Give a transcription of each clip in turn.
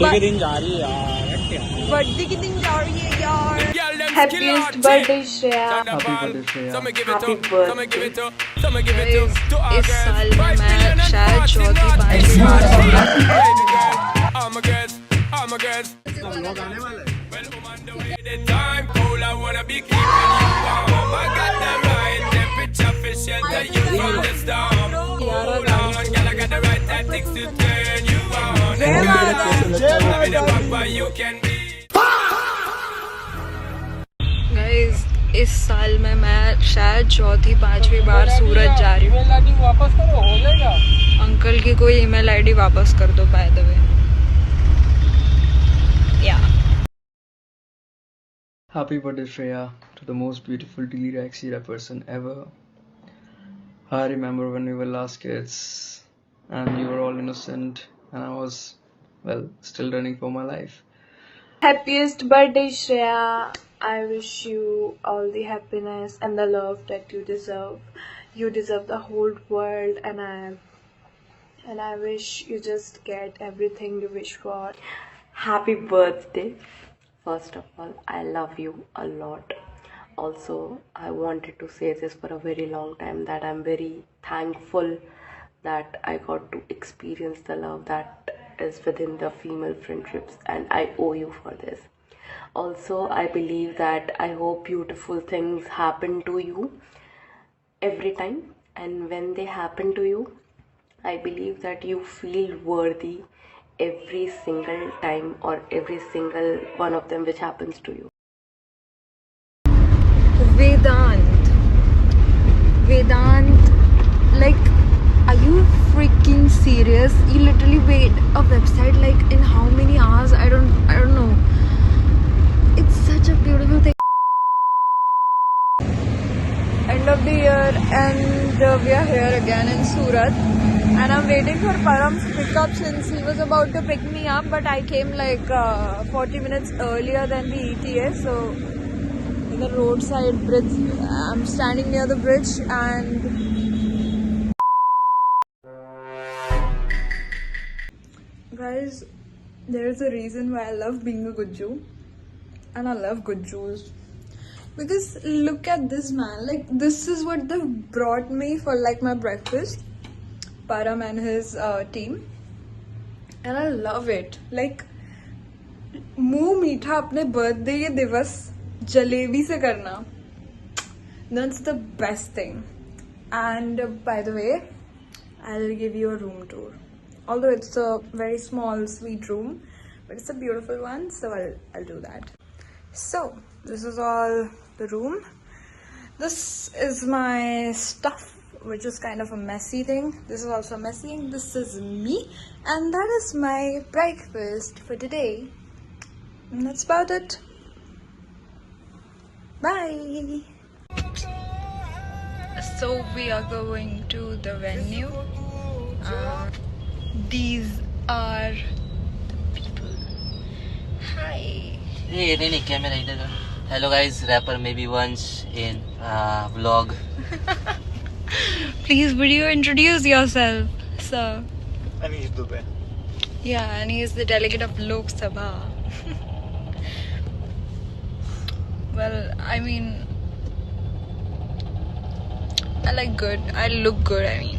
Birthday के दिन जा रही है यार। बर्थडे के दिन जा रही है यार। Happiest birthday Shreya. Happy birthday Shreya. Happy birthday. इस साल में मैं शायद चौथी पांचवी गाइस, इस साल में मैं शायद चौथी पांचवी बार सूरत जा रही हूँ। वापस करो, हो जाएगा। अंकल की कोई ईमेल आईडी वापस कर दो बाय द वे। या Happy birthday Shreya, to the most beautiful dyslexia person ever. I remember when we were last kids and you were all innocent and I was, well, still running for my life. Happiest birthday Shreya. I wish you all the happiness and the love that you deserve. You deserve the whole world, and I wish you just get everything you wish for. Happy birthday. First of all, I love you a lot. Also, I wanted to say this for a very long time that I'm very thankful that I got to experience the love that is within the female friendships, and I owe you for this. Also, I believe that I hope beautiful things happen to you every time, and when they happen to you, I believe that you feel worthy every single time or every single one of them which happens to you. Vedant, like, are you freaking serious? You literally made a website like in how many hours? I don't know. It's such a beautiful thing. End of the year, and we are here again in Surat. And I'm waiting for Param's pickup since he was about to pick me up, but I came like 40 minutes earlier than the ETA. So, in the roadside bridge, I'm standing near the bridge and guys, there is a reason why I love being a Gujju, and I love Gujjus. Because look at this man, like this is what they brought me for like my breakfast. Param and his team, and I love it. Like, मुंह मीठा अपने birthday के दिवस जलेबी से करना, that's the best thing. And by the way, I'll give you a room tour. Although it's a very small, sweet room, but it's a beautiful one, so I'll do that. So this is all the room. This is my stuff, which is kind of a messy thing. This is also messy, and this is me, and that is my breakfast for today. And that's about it. Bye. So we are going to the venue. These are the people. Hi. Hey, really, camera either. Hello guys, rapper maybe once in vlog. Please, would you introduce yourself, sir? Anish Dubey. Yeah, and he is the delegate of Lok Sabha. Well, I mean, I like good. I look good, I mean.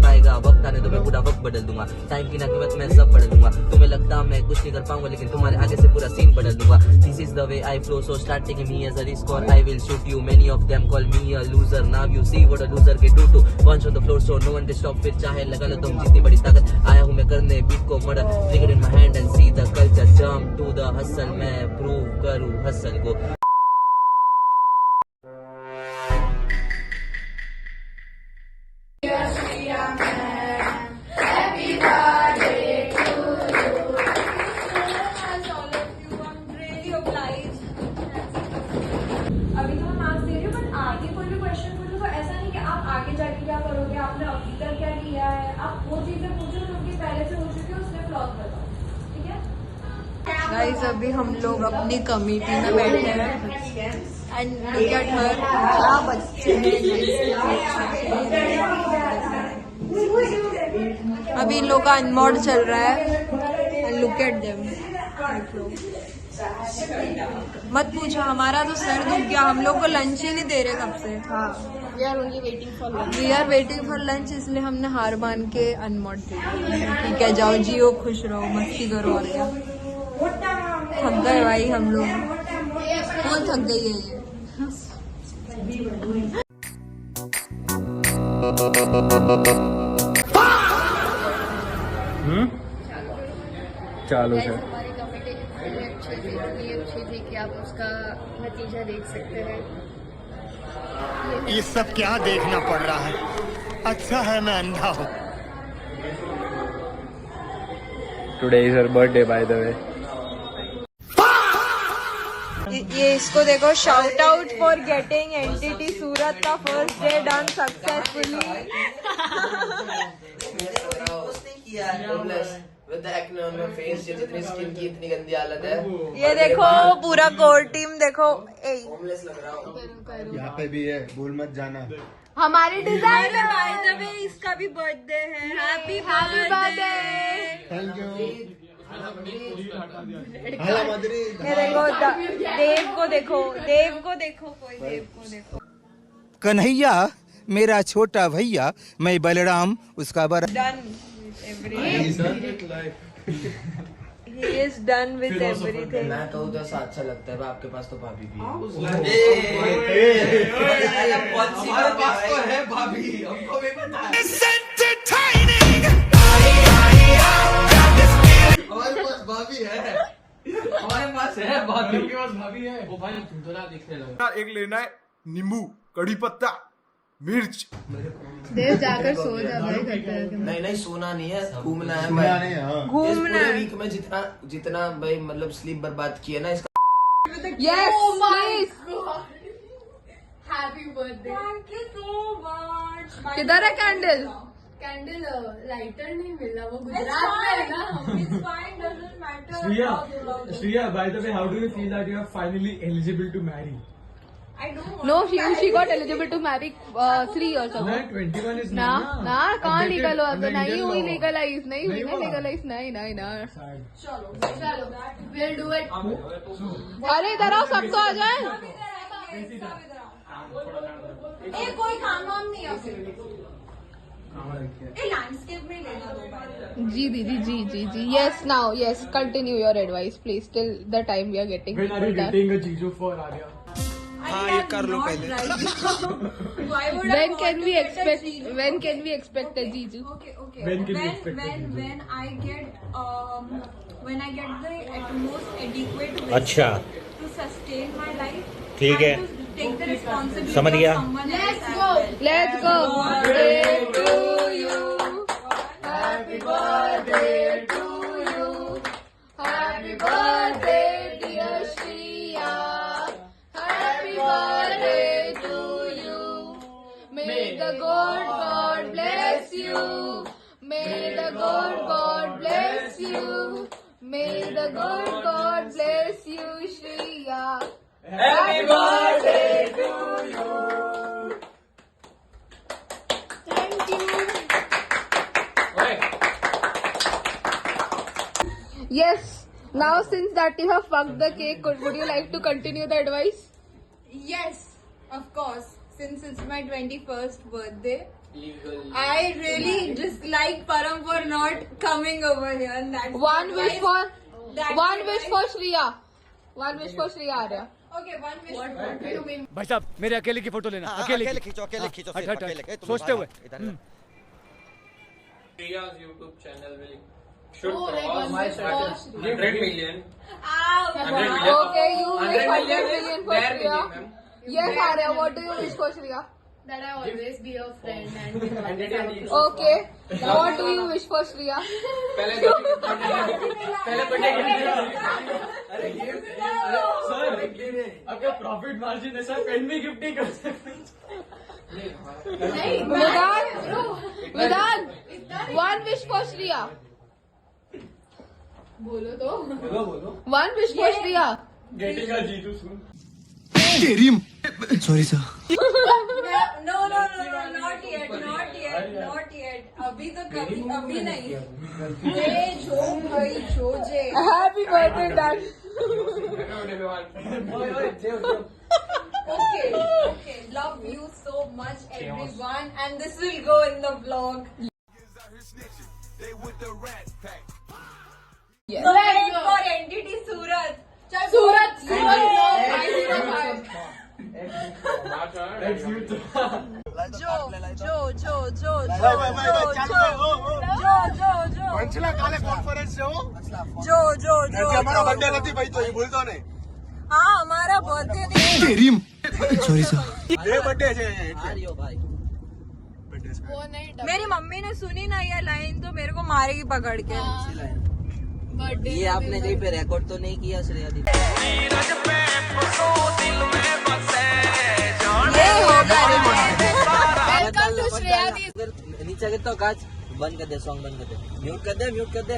पाएगा वक्त आने दो, मैं पूरा वक्त बदल दूंगा, time की ना कीमत मैं सब बदल दूंगा, तुम्हें लगता मैं कुछ नहीं कर पाऊंगा लेकिन तुम्हारे आगे से पूरा सीन बदल दूंगा. This is the way I flow, so start taking me as a risk or I will shoot you. Many of them call me a loser, now you see what a loser can do to punch on the floor, so no one can stop. फिर चाहे लगा लो तुम जितनी बड़ी ताकत, आया हूँ मैं करने बीट को murder. Figure in my hand and see the culture, jump to the hustle, मैं prove करूँ hustle को. अभी तो मैं मार्क्स दे रही हूँ, बट आगे कोई भी क्वेश्चन पूछो तो ऐसा नहीं कि आप आगे जाके क्या करोगे, आपने अभी तक क्या किया है, आप वो चीजें पूछो जो कि पहले से हो चुकी है, उसमें फ्लॉप बताओ, ठीक है गाइस. अभी हम लोग अपनी कमेटी में बैठे हैं एंड लुक एट हर, क्या बच्चे हैं. अभी अभी इन लोग का अनमोड चल रहा है एंड लुक एट देम। मत पूछो, हमारा तो सर दुख गया, हम लोग को लंच ही नहीं दे रहे कब से। हाँ, we are waiting for lunch, इसलिए हमने हार मान के अनमोड दे दिया। ठीक है, जाओ जियो, खुश रहो, मस्ती करो और क्या। थक गए भाई हम लोग, कौन थक गई है ये। चालू है। अच्छी थी कि आप उसका नतीजा देख सकते हैं। ये सब क्या देखना पड़ रहा है? अच्छा है मैं अंधा हूँ। Today is her birthday, by the way. ये इसको देखो, shout out for getting NTT Surat का फर्स्ट डे डन सक्सेसफुली। जितनी स्किन की इतनी गंदी हालत है। ये देखो पूरा कोर टीम देखो। होमलेस लग रहा हूँ। यहाँ पे भी है, भूल मत जाना। हमारे डिजाइनर बाय द वे इसका भी बर्थडे है। Happy birthday. Thank you. ये देखो देव को देखो, देव को देखो, कोई देव को देखो। कन्हैया मेरा छोटा भैया, मैं बलराम उसका बड़ा। Done with everything. He is done with everything. मैं कहूँ तो ऐसा अच्छा लगता है, आपके पास तो भाभी भी है। हमारे पास तो है भाभी, हमको भी पता है। हमारे पास भाभी है, हमारे पास है भाभी, के पास भाभी है। वो भाई तुम तो ना दिखने लगे। एक लेना है नींबू, कड़ी पत्ता, मिर्च। देव जाकर सो जा भाई। नहीं नहीं, सोना नहीं है, घूमना है भाई। घूमना है। वीक में जितना जितना भाई मतलब स्लीप बर्बाद किया ना इसका। Yes, please. Happy birthday. Thank you so much. किधर है कैंडल? कैंडल लाइटर नहीं मिला, वो गुजरात में है ना। It's fine, doesn't matter. Shriya, by the way, how do you feel that you are finally eligible to marry? I don't want No, she got eligible to marry 3 years ago. No, 21 is ना not. ना कहाँ legal हुआ? तो नहीं, नहीं legal हुई हुआ। Legalise, नहीं हुई नहीं ना हुआ। लीगलाइज, नहीं नहीं ना। Sad. चलो we'll do it. अरे इधर आओ, सबको आ जाए। कोई काम वाम नहीं है फिर। लैंडस्केप में लेना दो बार। जी दीदी, जी जी जी। Yes now, yes. Continue your advice, please. Till the time we are getting. When are you getting a Jiju for Arya? हाँ, ये कर लो पहले। When can we expect? When can we expect a Jiju? Okay. When can you expect when I get the most adequate way अच्छा, to sustain my life. ठीक है, and to take the responsibility समझ गया। of someone else. Let's go. Birthday to you. Happy birthday to you. Happy birthday, dear Shriya. Happy birthday to you. May the good God bless you. May the good God bless you. May the good God bless you, Shriya. Happy birthday to you. Thank you. Yes. Now, since that you have fucked the cake, would you like to continue the advice? Yes, of course. Since it's my 21st birthday, I really dislike Param for not coming over here. And that's One the wish advice- for that's one the wish advice- for Shriya. One wish for Shriya Arya. Okay, one wish. What do you mean? भाई साहब मेरे अकेले की photo लेना। अकेले खींचो, अकेले खींचो, सोचते हुए। Shriya's YouTube channel will Oh, like one wish for 100 million. Okay, you wish 100 million for Shriya. Yes, Arya. What do you wish for Shriya? That I always be a friend and Okay. What do you wish for Shriya? अगर profit margin है sir, pen भी gift नहीं कर सकते। Vidhan, one wish for Shriya. बोलो One wish for Shriya. Getting a जीजू सून। तेरी sorry sir. No, not yet. not yet. अभी तो कभी अभी नहीं. जे जो भाई जो जे. Happy birthday, Dad. Okay. Love you so much, everyone, and this will go in the vlog. Yes. Wait for entity Surat. Surat vlog 505. That's you too. पंचला काले conference से हो जो हमारा बर्थडे नहीं भाई तो ये भूलता नहीं हाँ हमारा बर्थडे नहीं सॉरी सर ये बर्थडे है भाई वो नहीं मेरी मम्मी ने सुनी ना ये लाइन तो मेरे को मारेगी पकड़ के बर्थडे ये आपने कहीं पे रिकॉर्ड तो नहीं किया श्रेया दीदी? ये होगा वेलकम टू श्रेया दी. नीचे गिर तो काच बंद कर दे, सॉन्ग बंद कर दे, म्यूट कर दे.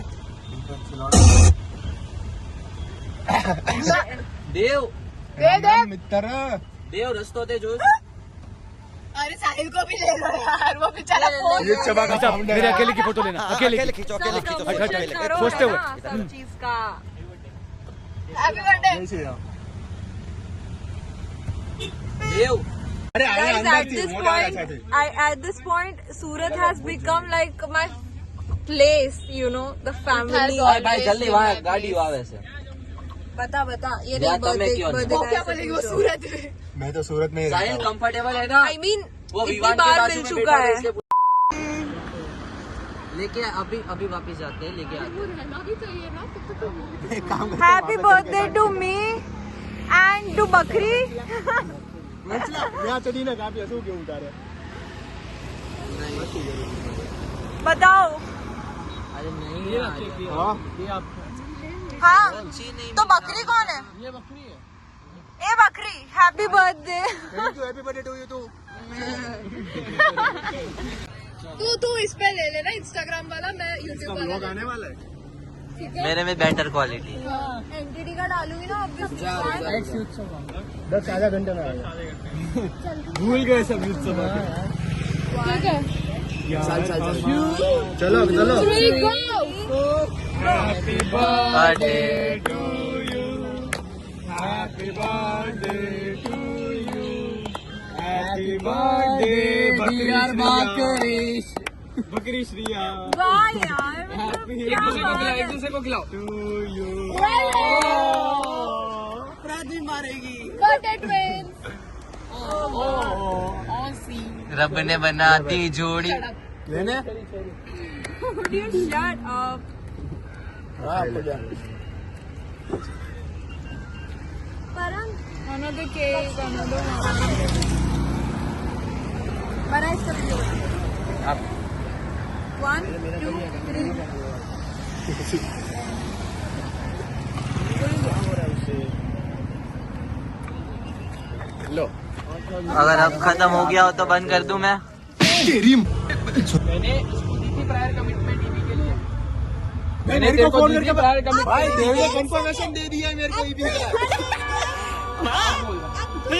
देव मित्र देव रस्तो दे जो. अरे साहिल को भी ले लो यार, वो बेचारा फोन. ये चबा का अच्छा मेरे अकेले की फोटो लेना, अकेले खींचो सोचते हुए. सब चीज का happy birthday. Dev Guys, at this point, Surat has become like my place, you know, the family. भाई जल्दी वहाँ गाड़ी आवे से. बता ये या नहीं तो मैं क्यों नहीं? वो क्या बोलेगी, वो सूरत है. मैं तो सूरत में ही साहिल रहता हूँ कंफर्टेबल है ना? I mean, वो इतनी विवान के बार बाजू मिल में चुका बैठा है. इसके लेके अभी वापस जाते हैं, लेके आते हैं. Happy birthday to me and to Bakri. यहाँ चढ़ी ना काफी हंसू क्यों उतारे बताओ. अरे नहीं हाँ तो बकरी कौन है? ये बकरी है. ए बकरी happy birthday. Thank you happy birthday to you too. तू इस पे ले लेना इंस्टाग्राम वाला, मैं यूट्यूब वाला. लोग आने वाला है मेरे में बेटर क्वालिटी. एंटिटी का डालूंगी ना अब 10 आधा घंटे में आएगा. भूल गए सब यूथ सब. ठीक है. चलो 3 go. Happy birthday to you. Happy birthday to you. Happy birthday बकरी श्रिया. वाह यार एक दूसरे को खिलाओ. To you. मारेगी. Birthday twins. रब ने बना दी जोड़ी. लेने Dude, shut up. Param, another cake, another one. Bana इसका video. 1, 2, 3. लो अगर अब खत्म हो गया हो तो बंद कर दूं मैं. मैंने तेरे को फोन करके भाई देव ने कंफर्मेशन दे दिया मेरे को ईबी का.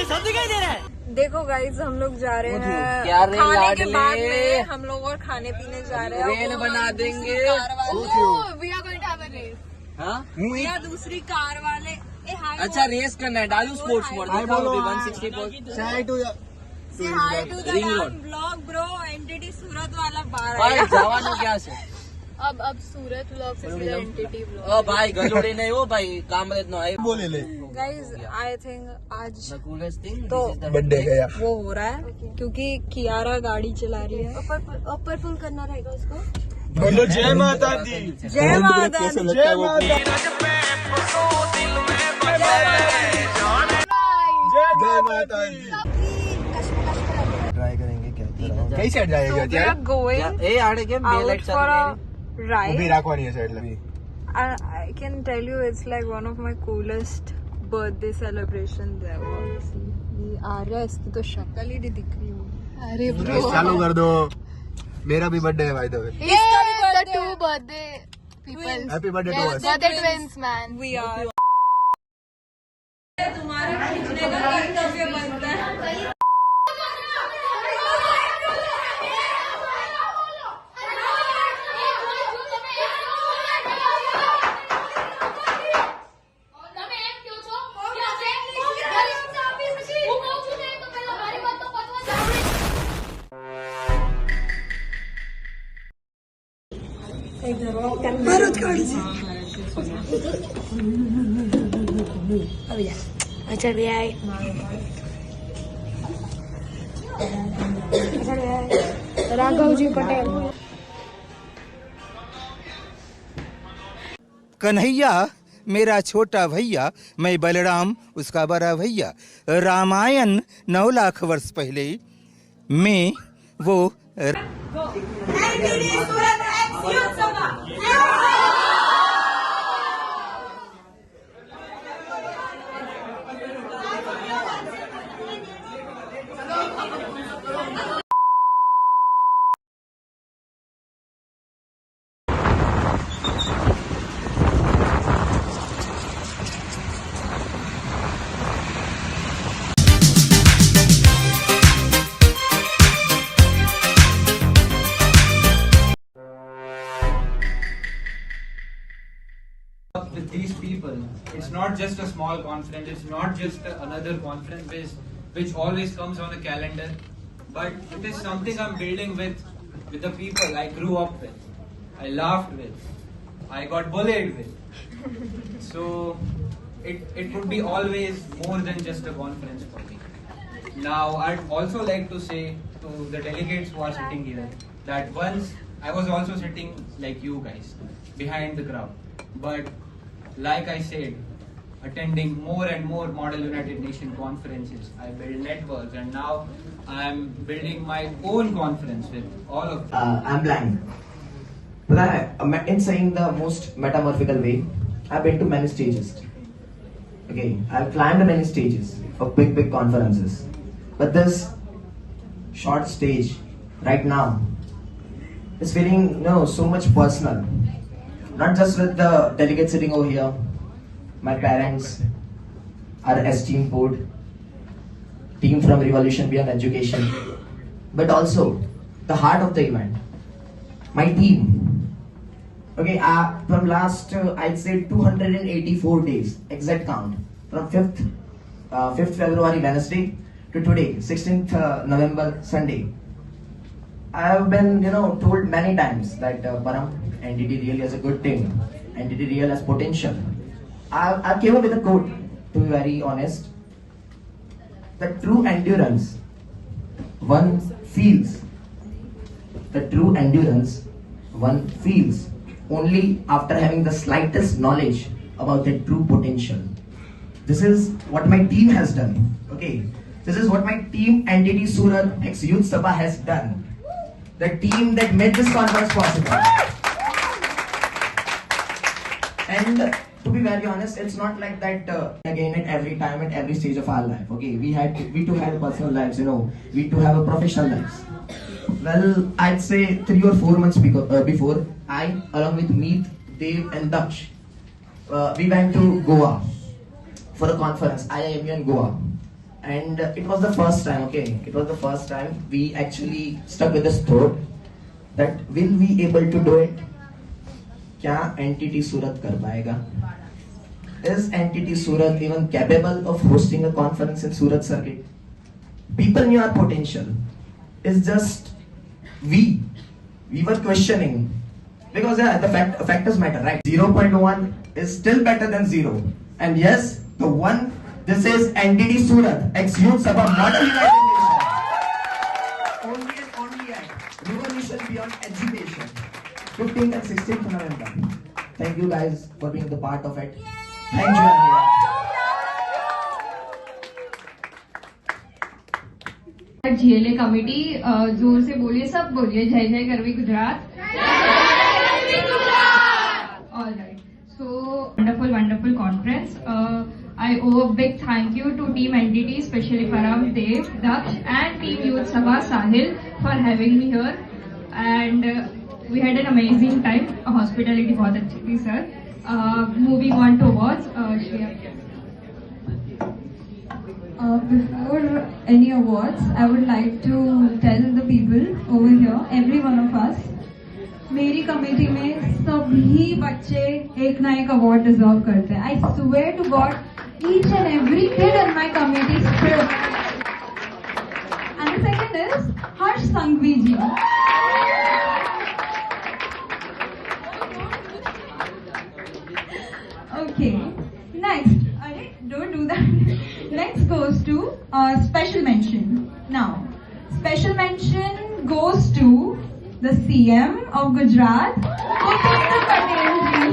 सब दिखाई दे रहा है. देखो गाइज हम लोग जा रहे क्या हैं रे खाने के लाडले? बाद में हम लोग और खाने पीने जा रहे हैं. रेल बना देंगे. Oh, we are going to have a race. हाँ या दूसरी कार वाले. ए हाय. अच्छा रेस करना है. डालू स्पोर्ट्स मोड. हाय बोलो. 160 चाय टू Say hi to the Ring road. vlog bro. Entity Surat वाला बार भाई है. जवान हो क्या से. अब सूरत व्लॉग से सीधा एंटिटी व्लॉग. ओ भाई गलोड़े नहीं हो भाई काम रहता है. बोले ले गाइज आई थिंक आज The coolest thing. तो बर्थडे गया. वो हो रहा है क्योंकि कियारा गाड़ी चला रही है. ऊपर फुल करना रहेगा उसको. बोलो जय माता दी. जय माता दी. जय माता. जय माता दी. ट्राई करेंगे क्या कई साइड जाएगा We are going ए आड़े के मेल out for a वो भी ride. राखवानी है साइड लगी. I can tell you it's like one of my coolest birthday celebrations ever. ये आ रहा है इसकी तो शक्ल ही नहीं दिख रही होगी. अरे चालू कर दो. मेरा भी बर्थडे है भाई तो. इसका भी the 2 birthday people. Happy birthday to us. Birthday twins man. We are. तुम्हारा खींचने का कर्तव्य बनता है. मारो काट से अच्छा भैया राघव जी पटेल कन्हैया मेरा छोटा भैया, मैं बलराम उसका बड़ा भैया। रामायण 9 लाख वर्ष पहले मैं वो with these people. It's not just a small conference, it's not just another conference which always comes on the calendar, but it is something I'm building with the people I grew up with, I laughed with, I got bullied with. So it would be always more than just a conference for me. Now I'd also like to say to the delegates who are sitting here that once I was also sitting like you guys behind the crowd, but like I said, attending more and more Model United Nations conferences, I build networks, and now I am building my own conference with all of them. I'm blind, but in saying the most metamorphical way, I've been to many stages. Okay, I've climbed many stages of big conferences, but this short stage right now is feeling so much personal. Not just with the delegates sitting over here, my parents, our esteemed board, team from Revolution Beyond Education, but also the heart of the event, my team. Okay, from last I'd say 284 days, exact count, from 5th February Wednesday to today, 16th November Sunday. I have been told many times that Param, NTT Real is a good thing. NTT Real has potential. I came up with a quote, to be very honest. The true endurance one feels. The true endurance one feels only after having the slightest knowledge about the true potential. This is what my team has done. Okay, this is what my team NTT Surat Ex Youth Sabha has done. The team that made this conference possible. And to be very honest, it's not like that again at every time, at every stage of our life. Okay, we too had personal lives, we too have a professional lives. Well, I'd say 3 or 4 months before, I, along with Meet, Dev and Daksh, we went to Goa for a conference, IIMU in Goa. And it was the first time, we actually stuck with this thought that will we able to do it? Kya NTT Surat kar payega? Is NTT Surat even capable of hosting a conference in Surat circuit? People knew our potential. It's just we were questioning, because the factors matter, right? 0.1 is still better than 0. And yes, the one, this is NTT Surat Ex Youth Sabha Model United Nations. Only and only at Revolution Beyond Education, 15th and 16th November. Thank you guys for being the part of it. Thank you everyone. GLA committee जोर से बोलिए, सब बोलिए, जय जय Garvi Gujarat. All right. So wonderful conference. I owe a big thank you to Team NTT, especially Param, Dev, Daksh, and Team Youth Sabha Sahil for having me here. And we had an amazing time. Hospitality बहुत अच्छी थी, sir. Moving on to awards, Shreya. Before any awards, I would like to tell the people over here, every one of us, मेरी committee में सभी बच्चे एक ना एक अवार्ड डिजर्व करते हैं. I swear to God, each and every kid in my committee is thrilled. And the second is Harsh Sanghvi ji. Special mention goes to the CM of Gujarat, Bhupendra Patel ji.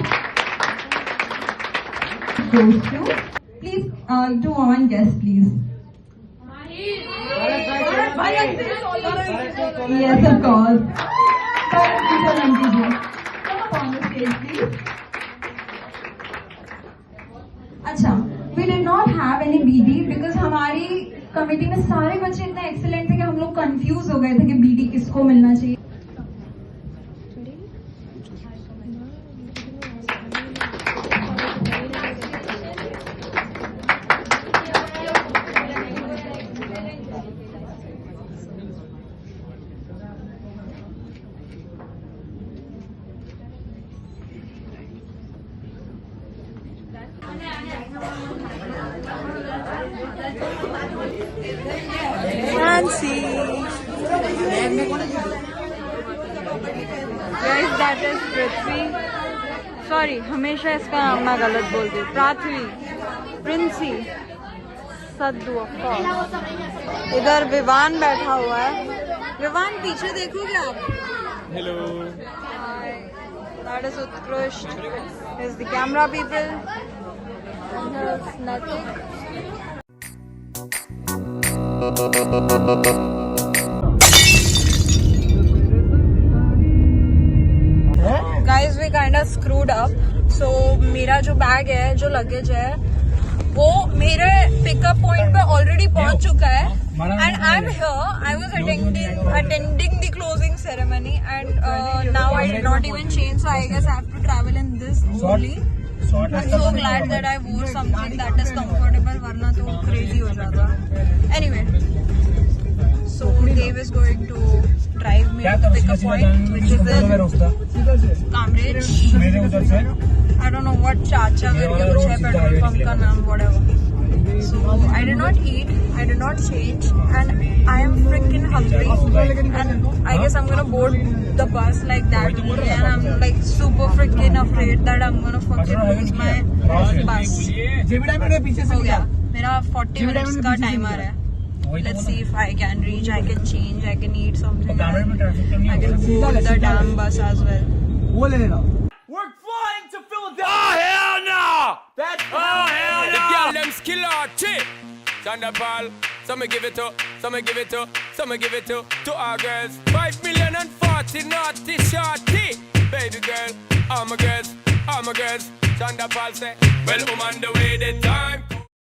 Goes to, please do one guess, please. Yes, of course. Come up on the stage, please. अच्छा, we did not have any BD because हमारी committee में सारे बच्चे इतने excellent थे कि हम लोग कंफ्यूज हो गए थे कि BD किसको मिलना चाहिए. Fancy. Guys, that is Prithvi. Sorry, हमेशा इसका नाम मैं गलत बोलती हूँ. पृथ्वी, प्रिंसी, सद्दू ऑफ कोर्स. इधर विवान बैठा हुआ है. विवान पीछे देखोगे आप? Hello. Hi. That is Utkrusht. Is the camera people. And there's nothing. Guys, we kind of screwed up. So मेरा जो बैग है, जो लगेज है, वो मेरे पिकअप पॉइंट पे ऑलरेडी पहुंच चुका है. And I'm here. I was attending the closing ceremony, and now I did not even change. So I guess I have to travel in this only. I'm so glad that I wore something that is comfortable. वरना तो crazy हो जाता. Anyway. So Dave is going to drive me to the pickup point, which is in Kamraj. I don't know what Chacha करके कुछ है petrol pump का नाम, whatever. So I did not eat, I did not change, and I am freaking hungry. And I guess I'm gonna board the bus like that only, and I'm like super freaking afraid that I'm gonna fucking lose my bus. हो गया, मेरा 40 minutes का timer है. Let's see if I can reach, I can change, I can eat something, I can board the damn bus as well. We're flying to Philadelphia. Oh hell no! That's oh hell no! The girl them skill out chick. Thunderball, some give it to, some give it to, some give it to our girls. 5,040,000 naughty shorty. Baby girl, all my girls, all my girls. Thunderball say, well I'm on the way the time.